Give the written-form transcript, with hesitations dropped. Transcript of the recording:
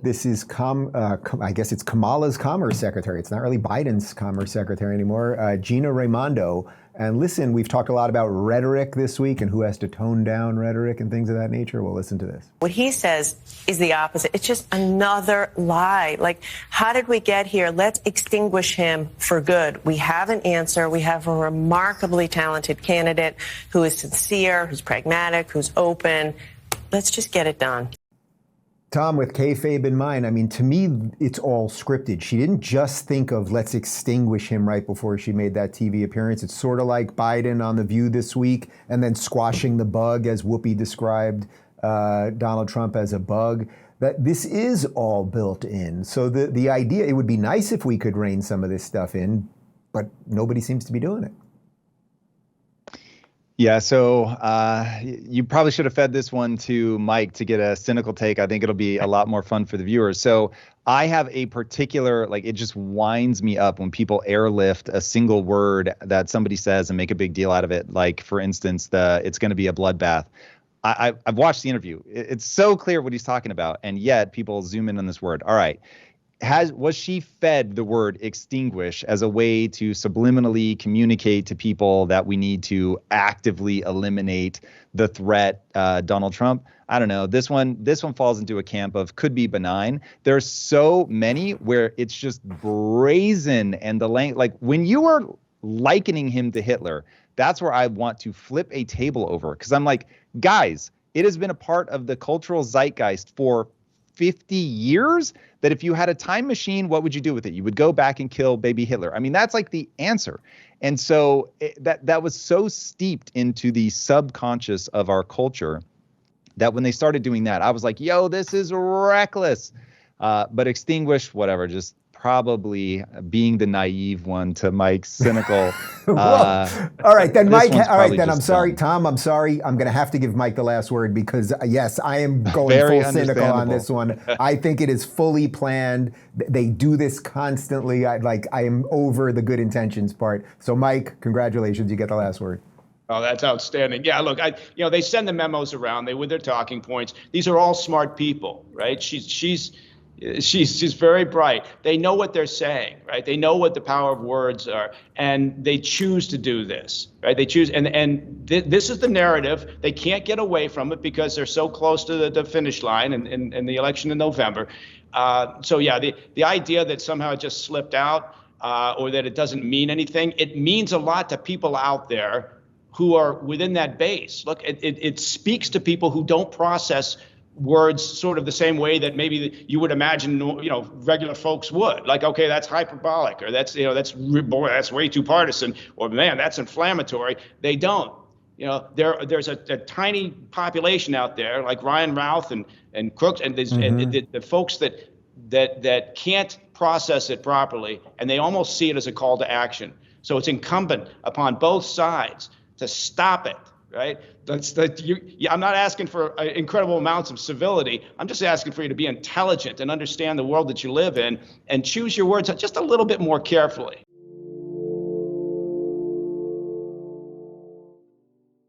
This is, I guess it's Kamala's commerce secretary. It's not really Biden's commerce secretary anymore, Gina Raimondo. And listen, we've talked a lot about rhetoric this week and who has to tone down rhetoric and things of that nature. We'll listen to this. What he says is the opposite. It's just another lie. Like, how did we get here? Let's extinguish him for good. We have an answer. We have a remarkably talented candidate who is sincere, who's pragmatic, who's open. Let's just get it done. Tom, with kayfabe in mind, I mean, to me, it's all scripted. She didn't just think of let's extinguish him right before she made that TV appearance. It's sort of like Biden on The View this week and then squashing the bug, as Whoopi described Donald Trump as a bug. That this is all built in. So the idea, it would be nice if we could rein some of this stuff in, but nobody seems to be doing it. Yeah, so you probably should have fed this one to Mike to get a cynical take. I think it'll be a lot more fun for the viewers. So I have a particular, like, it just winds me up when people airlift a single word that somebody says and make a big deal out of it. Like, for instance, it's going to be a bloodbath. I've watched the interview. It's so clear what he's talking about, and yet people zoom in on this word. All right. Was she fed the word extinguish as a way to subliminally communicate to people that we need to actively eliminate the threat, Donald Trump? I don't know. This one falls into a camp of could be benign. There's so many where it's just brazen, and like when you are likening him to Hitler, that's where I want to flip a table over, because I'm like, guys, it has been a part of the cultural zeitgeist for 50 years that if you had a time machine, what would you do with it? You would go back and kill baby Hitler. I mean, that's like the answer. And so that was so steeped into the subconscious of our culture that when they started doing that, I was like, yo, this is reckless. But extinguish, whatever, just probably being the naive one to Mike's cynical. All right, then Mike. All right, then I'm sorry, dumb. Tom. I'm sorry. I'm going to have to give Mike the last word because yes, I am going full cynical on this one. I think it is fully planned. They do this constantly. I am over the good intentions part. So Mike, congratulations. You get the last word. Oh, that's outstanding. Yeah, look, they send the memos around. With their talking points. These are all smart people, right? She's very bright. They know what they're saying, right? They know what the power of words are, and they choose to do this, right? They choose, this is the narrative. They can't get away from it because they're so close to the finish line in the election in November. So yeah, the idea that somehow it just slipped out or that it doesn't mean anything, it means a lot to people out there who are within that base. Look, it speaks to people who don't process words sort of the same way that maybe you would imagine, regular folks would. Like, okay, that's hyperbolic, or that's way too partisan, or man, that's inflammatory. They don't. There's a tiny population out there like Ryan Routh and Crooks and the folks that can't process it properly, and they almost see it as a call to action. So it's incumbent upon both sides to stop it. Right? I'm not asking for incredible amounts of civility. I'm just asking for you to be intelligent and understand the world that you live in and choose your words just a little bit more carefully.